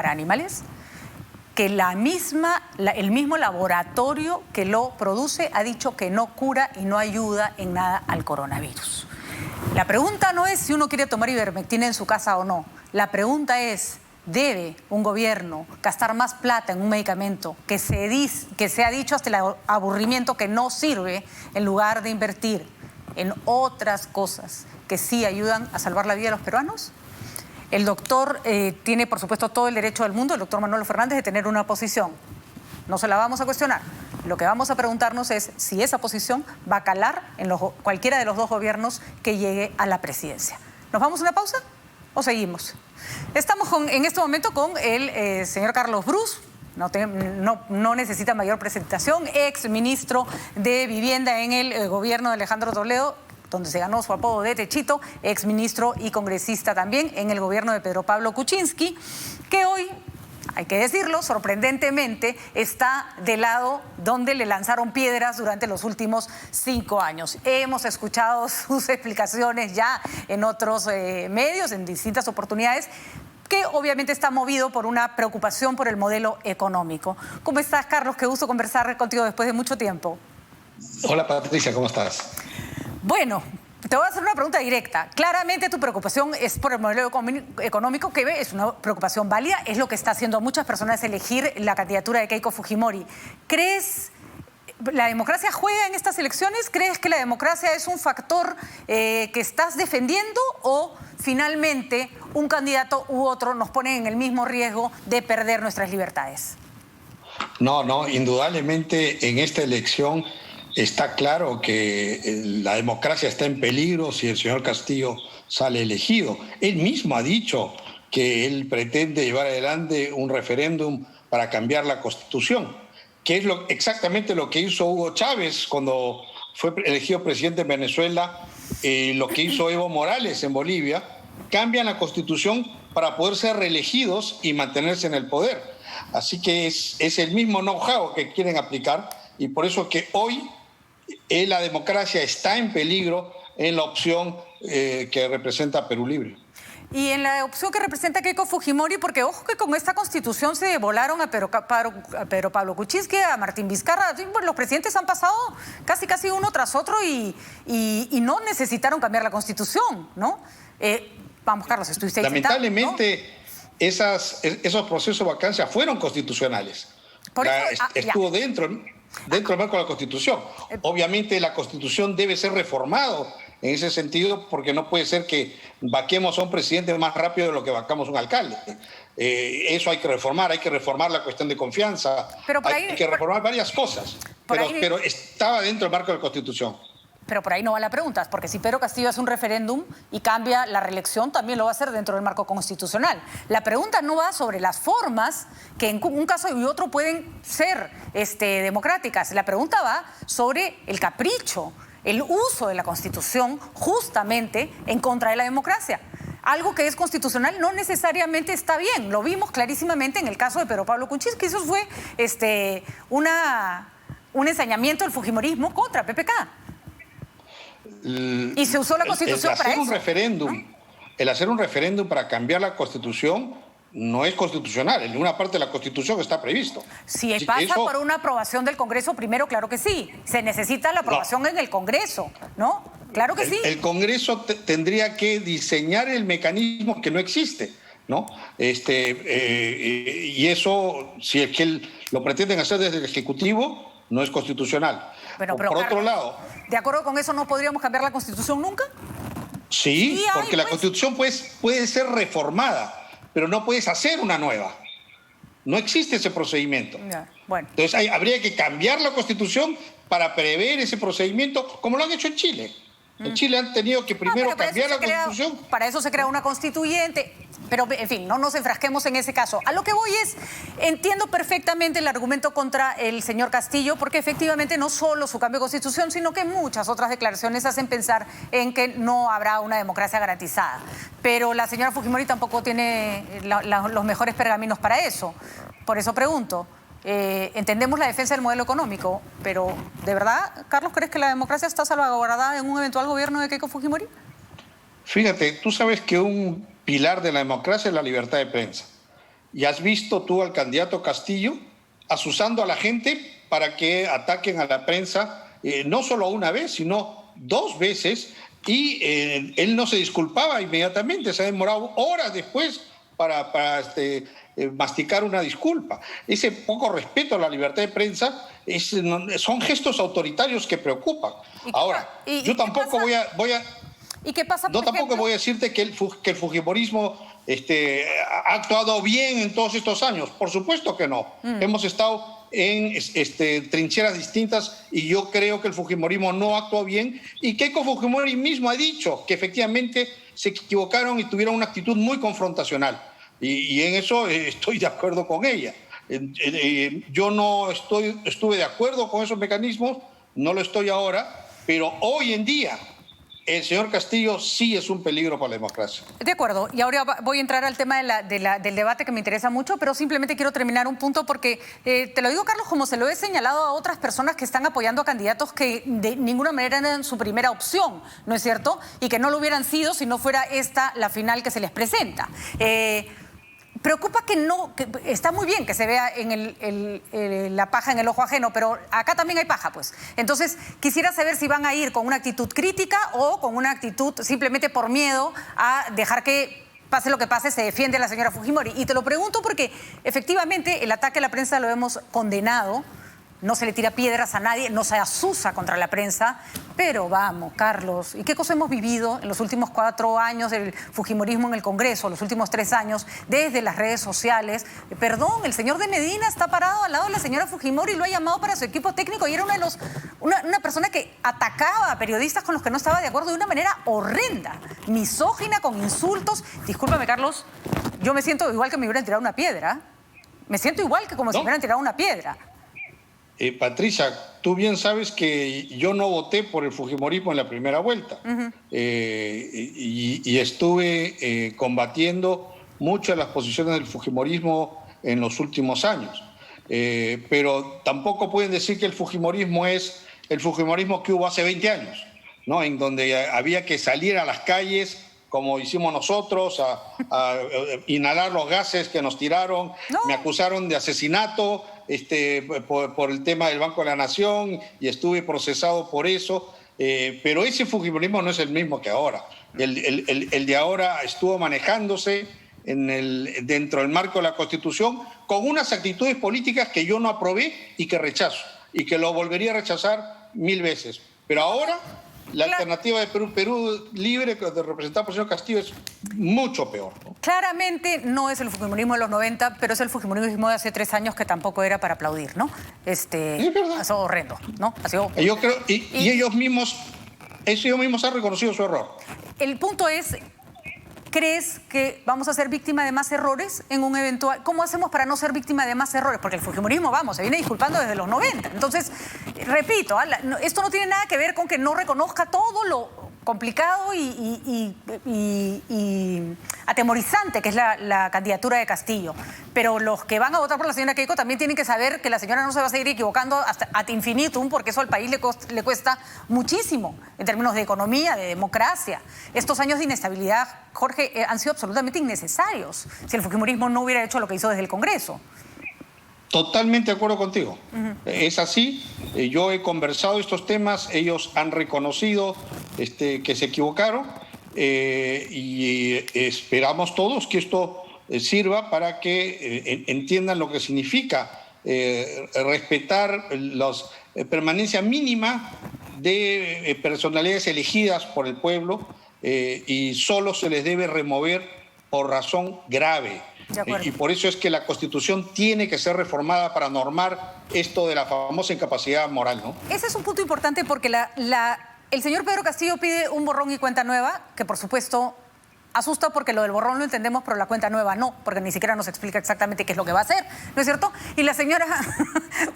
para animales, que el mismo laboratorio que lo produce ha dicho que no cura y no ayuda en nada al coronavirus. La pregunta no es si uno quiere tomar ivermectina en su casa o no. La pregunta es, ¿debe un gobierno gastar más plata en un medicamento que se ha dicho hasta el aburrimiento que no sirve, en lugar de invertir en otras cosas que sí ayudan a salvar la vida de los peruanos? El doctor tiene, por supuesto, todo el derecho del mundo, el doctor Manolo Fernández, de tener una posición. No se la vamos a cuestionar. Lo que vamos a preguntarnos es si esa posición va a calar en cualquiera de los dos gobiernos que llegue a la presidencia. ¿Nos vamos a una pausa o seguimos? Estamos en este momento con el señor Carlos Brus. No necesita mayor presentación, ex ministro de Vivienda en el gobierno de Alejandro Toledo, donde se ganó su apodo de Techito, ex ministro y congresista también en el gobierno de Pedro Pablo Kuczynski, que hoy, hay que decirlo, sorprendentemente, está del lado donde le lanzaron piedras durante los últimos 5 años. Hemos escuchado sus explicaciones ya en otros medios, en distintas oportunidades, que obviamente está movido por una preocupación por el modelo económico. ¿Cómo estás, Carlos? Qué gusto conversar contigo después de mucho tiempo. Hola, Patricia, ¿cómo estás? Bueno, te voy a hacer una pregunta directa. Claramente tu preocupación es por el modelo económico, que es una preocupación válida, es lo que está haciendo a muchas personas elegir la candidatura de Keiko Fujimori. ¿Crees la democracia juega en estas elecciones? ¿Crees que la democracia es un factor que estás defendiendo o finalmente un candidato u otro nos pone en el mismo riesgo de perder nuestras libertades? No, indudablemente en esta elección está claro que la democracia está en peligro si el señor Castillo sale elegido. Él mismo ha dicho que él pretende llevar adelante un referéndum para cambiar la Constitución, que es exactamente lo que hizo Hugo Chávez cuando fue elegido presidente en Venezuela, lo que hizo Evo Morales en Bolivia. Cambian la Constitución para poder ser reelegidos y mantenerse en el poder. Así que es el mismo know-how que quieren aplicar, y por eso que hoy la democracia está en peligro en la opción que representa Perú Libre. Y en la opción que representa Keiko Fujimori, porque ojo que con esta constitución se volaron a Pedro Pablo Kuczynski, a Martín Vizcarra. Los presidentes han pasado casi uno tras otro y no necesitaron cambiar la constitución, ¿no? Vamos, Carlos, estuviste ahí. Lamentablemente, ¿no? esos procesos de vacancia fueron constitucionales. Por eso, estuvo dentro del marco de la Constitución. Obviamente la Constitución debe ser reformado en ese sentido, porque no puede ser que vaquemos a un presidente más rápido de lo que vacamos a un alcalde. Eso hay que reformar la cuestión de confianza, hay que reformar varias cosas, pero estaba dentro del marco de la Constitución. Pero por ahí no va la pregunta, porque si Pedro Castillo hace un referéndum y cambia la reelección, también lo va a hacer dentro del marco constitucional. La pregunta no va sobre las formas, que en un caso y otro pueden ser democráticas. La pregunta va sobre el capricho, el uso de la Constitución justamente en contra de la democracia. Algo que es constitucional no necesariamente está bien. Lo vimos clarísimamente en el caso de Pedro Pablo Kuczynski. Eso fue un ensañamiento del fujimorismo contra PPK. Y se usó la Constitución para eso. El hacer un referéndum para cambiar la Constitución no es constitucional. En ninguna parte de la Constitución está previsto. Si pasa por una aprobación del Congreso primero, claro que sí. Se necesita la aprobación en el Congreso, ¿no? Claro que sí. El Congreso tendría que diseñar el mecanismo que no existe, ¿no? Y eso, si es que lo pretenden hacer desde el Ejecutivo, no es constitucional. Pero, por otro lado, ¿de acuerdo con eso no podríamos cambiar la Constitución nunca? Sí, porque la Constitución puede ser reformada, pero no puedes hacer una nueva. No existe ese procedimiento. Bueno. Entonces habría que cambiar la Constitución para prever ese procedimiento, como lo han hecho en Chile. En Chile han tenido que primero cambiar la Constitución. Para eso se crea una constituyente. Pero, en fin, no nos enfrasquemos en ese caso. A lo que voy es, entiendo perfectamente el argumento contra el señor Castillo, porque efectivamente no solo su cambio de constitución, sino que muchas otras declaraciones hacen pensar en que no habrá una democracia garantizada. Pero la señora Fujimori tampoco tiene los mejores pergaminos para eso. Por eso pregunto. Entendemos la defensa del modelo económico, pero ¿de verdad, Carlos, crees que la democracia está salvaguardada en un eventual gobierno de Keiko Fujimori? Fíjate, tú sabes que un pilar de la democracia es la libertad de prensa. y has visto tú al candidato Castillo asusando a la gente para que ataquen a la prensa, no solo una vez, sino 2 veces, y él no se disculpaba inmediatamente, se ha demorado horas después para masticar una disculpa. Ese poco respeto a la libertad de prensa son gestos autoritarios que preocupan. Ahora, yo tampoco voy a ¿Y qué pasa, no, tampoco voy a decirte que el fujimorismo ha actuado bien en todos estos años. Por supuesto que no. Hemos estado en trincheras distintas y yo creo que el fujimorismo no actuó bien, y Keiko Fujimori mismo ha dicho que efectivamente se equivocaron y tuvieron una actitud muy confrontacional. Y en eso estoy de acuerdo con ella. Yo no estuve de acuerdo con esos mecanismos, no lo estoy ahora, pero hoy en día el señor Castillo sí es un peligro para la democracia. De acuerdo, y ahora voy a entrar al tema del debate, que me interesa mucho, pero simplemente quiero terminar un punto porque, te lo digo, Carlos, como se lo he señalado a otras personas que están apoyando a candidatos que de ninguna manera eran su primera opción, ¿no es cierto? Y que no lo hubieran sido si no fuera esta la final que se les presenta. Preocupa que está muy bien que se vea la paja en el ojo ajeno, pero acá también hay paja, pues. Entonces, quisiera saber si van a ir con una actitud crítica o con una actitud simplemente por miedo a dejar que pase lo que pase, se defiende a la señora Fujimori. Y te lo pregunto porque, efectivamente, el ataque a la prensa lo hemos condenado. No se le tira piedras a nadie, no se asusa contra la prensa, pero vamos, Carlos, ¿y qué cosa hemos vivido en los últimos 4 años del fujimorismo en el Congreso, los últimos 3 años, desde las redes sociales? Perdón, el señor de Medina está parado al lado de la señora Fujimori y lo ha llamado para su equipo técnico, y era una persona que atacaba a periodistas con los que no estaba de acuerdo de una manera horrenda, misógina, con insultos. Discúlpame, Carlos, yo me siento igual que me hubieran tirado una piedra. Me siento igual que como si me hubieran tirado una piedra. Patricia, tú bien sabes que yo no voté por el fujimorismo en la primera vuelta. Y estuve combatiendo muchas de las posiciones del fujimorismo en los últimos años. Pero tampoco pueden decir que el fujimorismo es el fujimorismo que hubo hace 20 años, ¿no? En donde había que salir a las calles, como hicimos nosotros, a inhalar los gases que nos tiraron. No. Me acusaron de asesinato por el tema del Banco de la Nación y estuve procesado por eso. Pero ese fujimorismo no es el mismo que ahora. El de ahora estuvo manejándose dentro del marco de la Constitución con unas actitudes políticas que yo no aprobé y que rechazo, y que lo volvería a rechazar 1000 veces. Pero ahora la alternativa de Perú libre, representada por el señor Castillo, es mucho peor, ¿no? Claramente no es el fujimorismo de los 90, pero es el fujimorismo de hace 3 años que tampoco era para aplaudir, ¿no? Es verdad. Ha sido horrendo, ¿no? Ha sido... Yo creo, y ellos mismos han reconocido su error. El punto es... ¿Crees que vamos a ser víctima de más errores en un eventual? ¿Cómo hacemos para no ser víctima de más errores? Porque el fujimorismo, se viene disculpando desde los 90. Entonces, repito, esto no tiene nada que ver con que no reconozca todo lo complicado y atemorizante que es la candidatura de Castillo. Pero los que van a votar por la señora Keiko también tienen que saber que la señora no se va a seguir equivocando hasta ad infinitum, porque eso al país le cuesta muchísimo en términos de economía, de democracia. Estos años de inestabilidad, Jorge, han sido absolutamente innecesarios si el fujimorismo no hubiera hecho lo que hizo desde el Congreso. Totalmente de acuerdo contigo. Es así. Yo he conversado estos temas, ellos han reconocido que se equivocaron y esperamos todos que esto sirva para que entiendan lo que significa respetar la permanencia mínima de personalidades elegidas por el pueblo, y solo se les debe remover por razón grave. Y por eso es que la Constitución tiene que ser reformada para normar esto de la famosa incapacidad moral, ¿no? Ese es un punto importante porque el señor Pedro Castillo pide un borrón y cuenta nueva, que por supuesto asusta porque lo del borrón lo entendemos, pero la cuenta nueva no, porque ni siquiera nos explica exactamente qué es lo que va a hacer, ¿no es cierto? Y la señora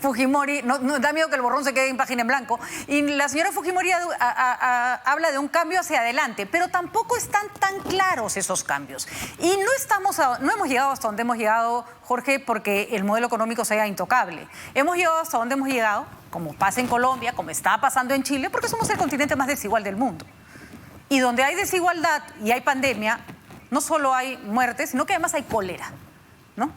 Fujimori, no da miedo que el borrón se quede en página en blanco, y la señora Fujimori habla de un cambio hacia adelante, pero tampoco están tan claros esos cambios. Y no hemos llegado hasta donde hemos llegado, Jorge, porque el modelo económico sea intocable. Hemos llegado hasta donde hemos llegado, como pasa en Colombia, como está pasando en Chile, porque somos el continente más desigual del mundo. Y donde hay desigualdad y hay pandemia, no solo hay muertes, sino que además hay cólera. ¿no?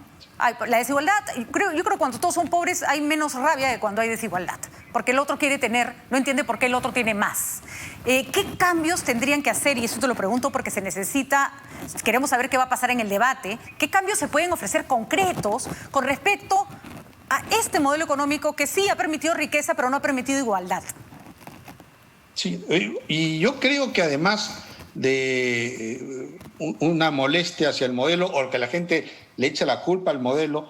La desigualdad, yo creo que cuando todos son pobres hay menos rabia que cuando hay desigualdad, porque el otro quiere tener, no entiende por qué el otro tiene más. ¿Qué cambios tendrían que hacer? Y eso te lo pregunto porque se necesita, queremos saber qué va a pasar en el debate, ¿qué cambios se pueden ofrecer concretos con respecto a este modelo económico que sí ha permitido riqueza pero no ha permitido igualdad? Sí, y yo creo que además de una molestia hacia el modelo o que la gente le echa la culpa al modelo,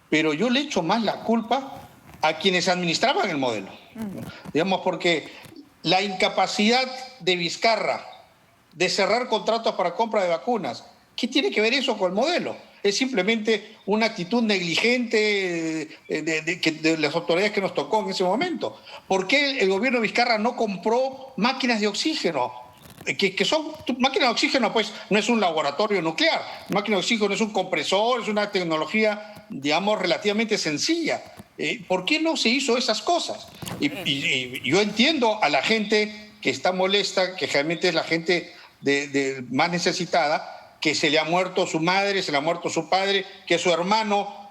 pero yo le echo más la culpa a quienes administraban el modelo. Digamos, porque la incapacidad de Vizcarra de cerrar contratos para compra de vacunas, ¿qué tiene que ver eso con el modelo? Es simplemente una actitud negligente de las autoridades que nos tocó en ese momento. ¿Por qué el gobierno de Vizcarra no compró máquinas de oxígeno? Que son máquinas de oxígeno, pues no es un laboratorio nuclear. Máquina de oxígeno es un compresor, es una tecnología, digamos, relativamente sencilla. ¿Por qué no se hizo esas cosas? Y yo entiendo a la gente que está molesta, que realmente es la gente más necesitada, que se le ha muerto su madre, se le ha muerto su padre, que su hermano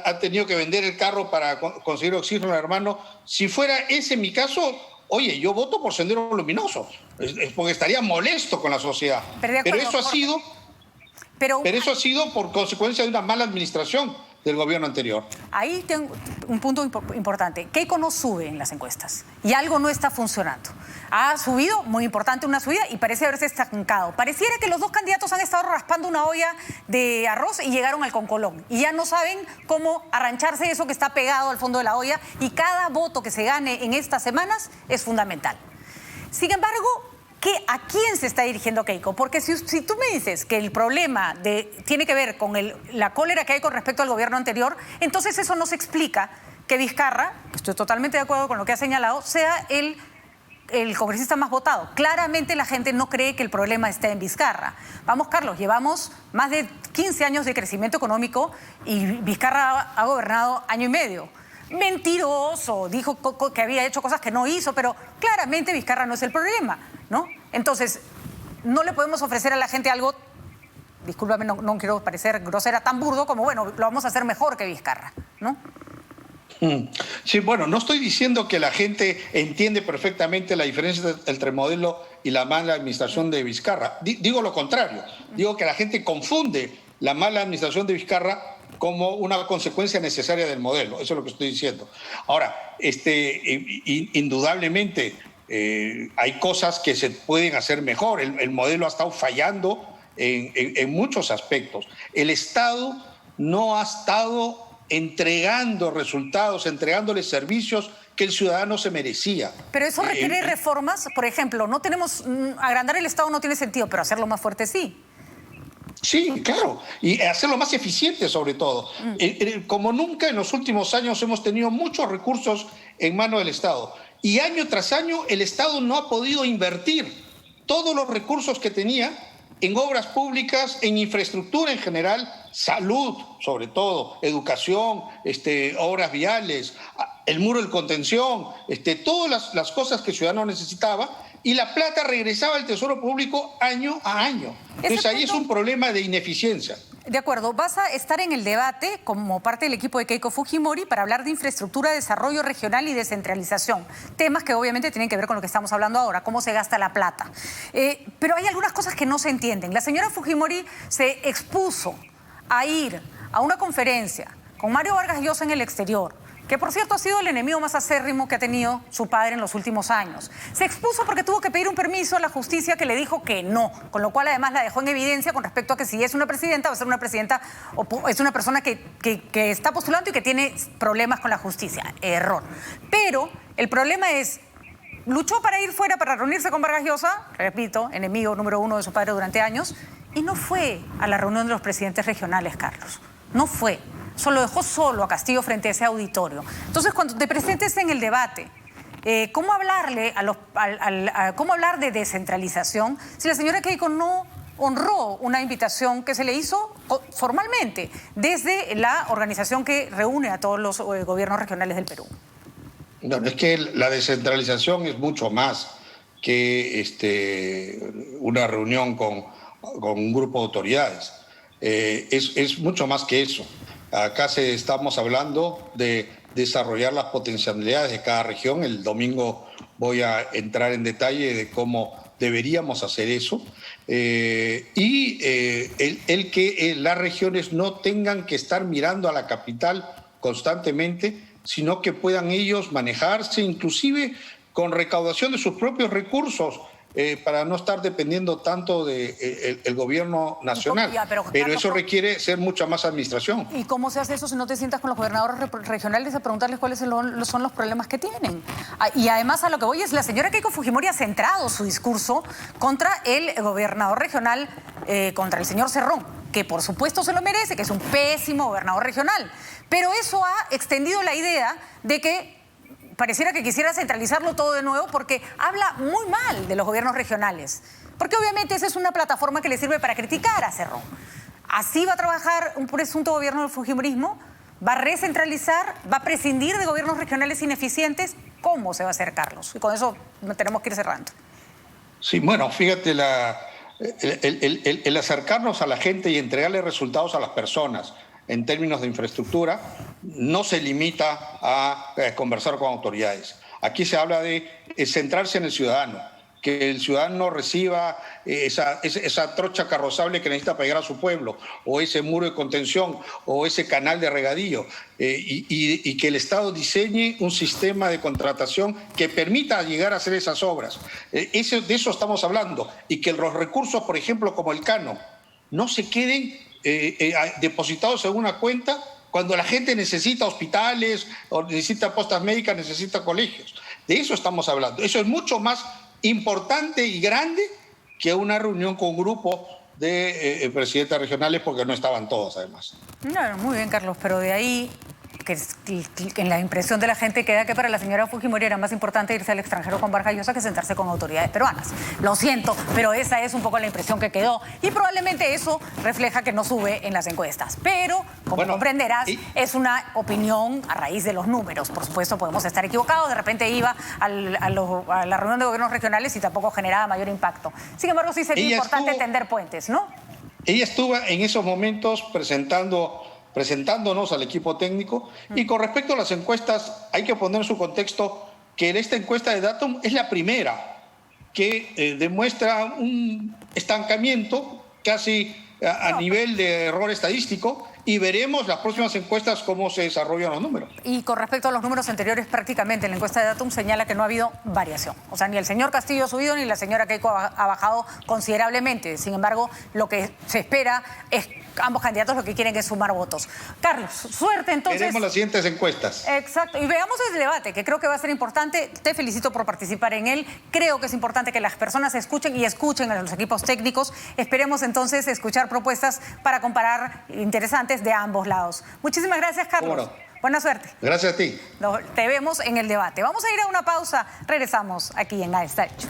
ha tenido que vender el carro para conseguir oxígeno al hermano. Si fuera ese mi caso, oye, yo voto por Sendero Luminoso, porque estaría molesto con la sociedad. Pero eso ha sido por consecuencia de una mala administración del gobierno anterior. Ahí tengo un punto importante. Keiko no sube en las encuestas y algo no está funcionando. Ha subido, muy importante, una subida y parece haberse estancado. Pareciera que los dos candidatos han estado raspando una olla de arroz y llegaron al concolón. Y ya no saben cómo arrancharse eso que está pegado al fondo de la olla y cada voto que se gane en estas semanas es fundamental. Sin embargo, ¿a quién se está dirigiendo Keiko? Porque si tú me dices que el problema tiene que ver con la cólera que hay con respecto al gobierno anterior, entonces eso no se explica que Vizcarra, estoy totalmente de acuerdo con lo que ha señalado, sea el congresista más votado. Claramente la gente no cree que el problema esté en Vizcarra. Vamos, Carlos, llevamos más de 15 años de crecimiento económico y Vizcarra ha gobernado año y medio. Mentiroso, dijo que había hecho cosas que no hizo, pero claramente Vizcarra no es el problema, ¿no? Entonces, no le podemos ofrecer a la gente algo, discúlpame, no quiero parecer grosera, tan burdo como, bueno, lo vamos a hacer mejor que Vizcarra, ¿no? Sí, bueno, no estoy diciendo que la gente entiende perfectamente la diferencia entre el modelo y la mala administración de Vizcarra. Digo lo contrario, digo que la gente confunde la mala administración de Vizcarra como una consecuencia necesaria del modelo. Eso es lo que estoy diciendo. Ahora, indudablemente hay cosas que se pueden hacer mejor. El modelo ha estado fallando en muchos aspectos. El Estado no ha estado entregando resultados, entregándole servicios que el ciudadano se merecía. Pero eso requiere reformas. Por ejemplo, agrandar el Estado no tiene sentido, pero hacerlo más fuerte sí. Sí, claro, y hacerlo más eficiente sobre todo. Como nunca en los últimos años hemos tenido muchos recursos en manos del Estado y año tras año el Estado no ha podido invertir todos los recursos que tenía en obras públicas, en infraestructura en general, salud sobre todo, educación, obras viales, el muro de contención, todas las cosas que el ciudadano necesitaba, y la plata regresaba al Tesoro Público año a año. Entonces ahí es un problema de ineficiencia. De acuerdo, vas a estar en el debate como parte del equipo de Keiko Fujimori para hablar de infraestructura, desarrollo regional y descentralización. Temas que obviamente tienen que ver con lo que estamos hablando ahora, cómo se gasta la plata. Pero hay algunas cosas que no se entienden. La señora Fujimori se expuso a ir a una conferencia con Mario Vargas Llosa en el exterior, que por cierto ha sido el enemigo más acérrimo que ha tenido su padre en los últimos años. Se expuso porque tuvo que pedir un permiso a la justicia que le dijo que no, con lo cual además la dejó en evidencia con respecto a que si es una presidenta, va a ser una presidenta o es una persona que está postulando y que tiene problemas con la justicia. Error. Pero el problema es, luchó para ir fuera, para reunirse con Vargas Llosa, repito, enemigo número 1 de su padre durante años, y no fue a la reunión de los presidentes regionales, Carlos. No fue. Solo dejó solo a Castillo frente a ese auditorio. Entonces, cuando te presentes en el debate, ¿cómo hablar de descentralización si la señora Keiko no honró una invitación que se le hizo formalmente desde la organización que reúne a todos los gobiernos regionales del Perú? No, es que la descentralización es mucho más que una reunión con un grupo de autoridades. Es mucho más que eso. Acá estamos hablando de desarrollar las potencialidades de cada región. El domingo voy a entrar en detalle de cómo deberíamos hacer eso. El que las regiones no tengan que estar mirando a la capital constantemente, sino que puedan ellos manejarse, inclusive con recaudación de sus propios recursos, para no estar dependiendo tanto del gobierno nacional. Pero eso requiere ser mucha más administración. ¿Y cómo se hace eso si no te sientas con los gobernadores regionales a preguntarles cuáles son los problemas que tienen? Y además a lo que voy es, la señora Keiko Fujimori ha centrado su discurso contra el gobernador regional, contra el señor Cerrón, que por supuesto se lo merece, que es un pésimo gobernador regional. Pero eso ha extendido la idea de que pareciera que quisiera centralizarlo todo de nuevo porque habla muy mal de los gobiernos regionales. Porque obviamente esa es una plataforma que le sirve para criticar a Cerrón. ¿Así va a trabajar un presunto gobierno del fujimorismo? ¿Va a recentralizar? ¿Va a prescindir de gobiernos regionales ineficientes? ¿Cómo se va a hacer, Carlos? Y con eso tenemos que ir cerrando. Sí, bueno, fíjate, el acercarnos a la gente y entregarle resultados a las personas en términos de infraestructura, no se limita a conversar con autoridades. Aquí se habla de centrarse en el ciudadano, que el ciudadano reciba esa trocha carrozable que necesita para llegar a su pueblo, o ese muro de contención, o ese canal de regadío, y que el Estado diseñe un sistema de contratación que permita llegar a hacer esas obras. De eso estamos hablando, y que los recursos, por ejemplo, como el canon, no se queden depositados en una cuenta cuando la gente necesita hospitales, o necesita postas médicas, necesita colegios. De eso estamos hablando. Eso es mucho más importante y grande que una reunión con un grupo de presidentes regionales, porque no estaban todos, además. No, muy bien, Carlos, pero de ahí que en la impresión de la gente queda que para la señora Fujimori era más importante irse al extranjero con Vargas Llosa que sentarse con autoridades peruanas. Lo siento, pero esa es un poco la impresión que quedó y probablemente eso refleja que no sube en las encuestas. Pero, como comprenderás, es una opinión a raíz de los números. Por supuesto, podemos estar equivocados. De repente iba a la reunión de gobiernos regionales y tampoco generaba mayor impacto. Sin embargo, sí sería importante tender puentes, ¿no? Ella estuvo en esos momentos presentándonos al equipo técnico. Y con respecto a las encuestas, hay que poner en su contexto que esta encuesta de Datum es la primera que demuestra un estancamiento casi a nivel de error estadístico, y veremos las próximas encuestas cómo se desarrollan los números. Y con respecto a los números anteriores, prácticamente la encuesta de Datum señala que no ha habido variación. O sea, ni el señor Castillo ha subido ni la señora Keiko ha bajado considerablemente. Sin embargo, lo que se espera es ambos candidatos lo que quieren es sumar votos. Carlos, suerte entonces. Veremos las siguientes encuestas. Exacto. Y veamos el debate, que creo que va a ser importante. Te felicito por participar en él. Creo que es importante que las personas escuchen y escuchen a los equipos técnicos. Esperemos entonces escuchar propuestas para comparar interesantes de ambos lados. Muchísimas gracias, Carlos. Bueno, buena suerte. Gracias a ti. Te vemos en el debate. Vamos a ir a una pausa. Regresamos aquí en Nada Está Hecho.